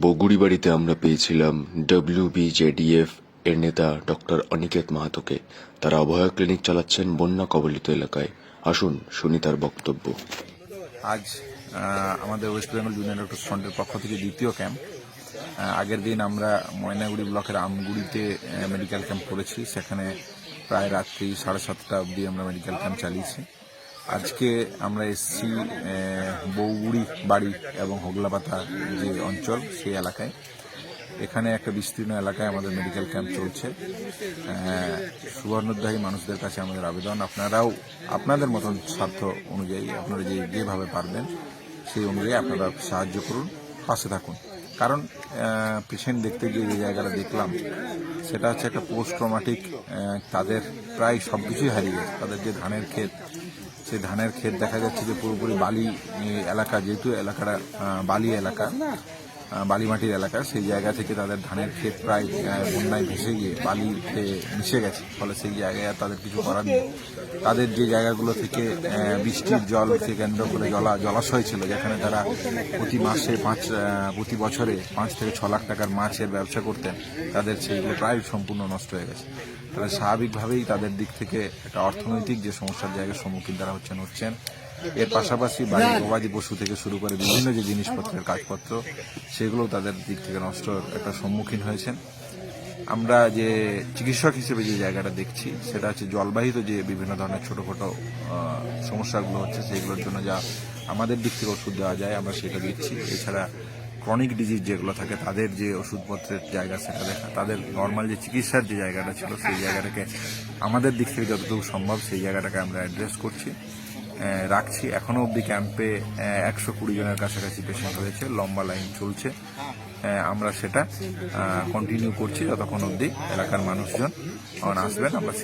বগুড়িবাড়িতে আমরা পেয়েছিলাম WBJDF এর নেতা ডক্টর অনিকেত মাহাতোকে। তারা অভয়া ক্লিনিক চালাচ্ছেন বন্যা কবলিত এলাকায়। আসুন শুনি তার বক্তব্য। আজ আমাদের ওয়েস্ট বেঙ্গল জুনিয়র ডক্টর ফ্রন্টের পক্ষ থেকে দ্বিতীয় ক্যাম্প। আগের দিন আমরা ময়নাগুড়ি ব্লকের আমগুড়িতে মেডিকেল ক্যাম্প করেছি। সেখানে প্রায় রাত্রি 7:30 অবধি আমরা মেডিকেল ক্যাম্প চালিয়েছি। আজকে আমরা এসেছি বৌগুড়ি বাড়ি এবং হোগলাপাতা যে অঞ্চল সেই এলাকায়। এখানে একটা বিস্তীর্ণ এলাকায় আমাদের মেডিকেল ক্যাম্প চলছে। সুবর্ণোদ্যায়ী মানুষদের কাছে আমাদের আবেদন, আপনারাও আপনাদের মতন স্বার্থ অনুযায়ী আপনারা যেভাবে পারবেন সেই অনুযায়ী আপনারা সাহায্য করুন, পাশে থাকুন। কারণ পেশেন্ট দেখতে গিয়ে যে জায়গাটা দেখলাম সেটা হচ্ছে একটা পোস্ট ট্রমাটিক, তাদের প্রায় সব কিছুই হারিয়ে গেছে। তাদের যে ধানের ক্ষেত, সেই ধানের ক্ষেত দেখা যাচ্ছে যে পুরোপুরি বালি এলাকা, যেহেতু এলাকাটা বালি এলাকা, বালি মাটির এলাকা, সেই জায়গা থেকে তাদের ধানের ক্ষেত প্রায় বন্যায় ভেসে গিয়ে বালিতে মিশে গেছে। ফলে সেই জায়গায় আর তাদের কিছু করার নেই। তাদের যে জায়গাগুলো থেকে বৃষ্টির জল থেকে কেন্দ্র করে জলাশয় ছিল, যেখানে তারা প্রতি বছরে 5 থেকে 6 লাখ টাকার মাছের ব্যবসা করতেন, তাদের সেইগুলো প্রায় সম্পূর্ণ নষ্ট হয়ে গেছে। তাহলে স্বাভাবিকভাবেই তাদের দিক থেকে একটা অর্থনৈতিক যে সমস্যার জায়গার সম্মুখীন তারা হচ্ছেন। এর পাশাপাশি বাড়ির গবাদি পশু থেকে শুরু করে বিভিন্ন যে জিনিসপত্রের কাজপত্র, সেগুলো তাদের দিক থেকে নষ্টর একটা সম্মুখীন হয়েছেন। আমরা যে চিকিৎসক হিসেবে যে জায়গাটা দেখছি সেটা হচ্ছে জলবাহিত যে বিভিন্ন ধরনের ছোটোখাটো সমস্যাগুলো হচ্ছে, সেইগুলোর জন্য যা আমাদের দিক থেকে ওষুধ দেওয়া যায় আমরা সেটা দিচ্ছি। এছাড়া ক্রনিক ডিজিজ যেগুলো থাকে তাদের যে ওষুধপত্রের জায়গা সেটা দেখা, তাদের নর্মাল যে চিকিৎসার যে জায়গাটা ছিল সেই জায়গাটাকে আমাদের দিক থেকে যতটুকু সম্ভব সেই জায়গাটাকে আমরা অ্যাড্রেস করছি, রাখছি। এখনও অবধি ক্যাম্পে 120 জনের কাছাকাছি পেশেন্ট হয়েছে, লম্বা লাইন চলছে। আমরা সেটা কন্টিনিউ করছি যতক্ষণ অবধি এলাকার মানুষজন আসবেন, আমরা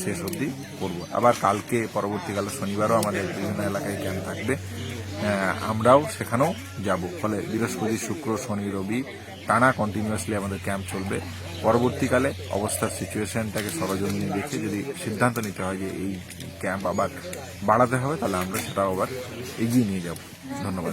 শেষ অবধি করব। আবার কালকে পরবর্তীকালে শনিবারও আমাদের বিভিন্ন এলাকায় ক্যাম্প থাকবে, আমরাও সেখানেও যাব। ফলে বৃহস্পতি, শুক্র, শনি, রবি টানা কন্টিনিউয়াসলি আমাদের ক্যাম্প চলবে। পরবর্তীকালে অবস্থার সিচুয়েশনটাকে সরজমিনে দেখে যদি সিদ্ধান্ত নিতে হয় যে এই ক্যাম্প আবার বাড়াতে হবে, তাহলে আমরা সেটাও আবার এগিয়ে নিয়ে যাব। ধন্যবাদ।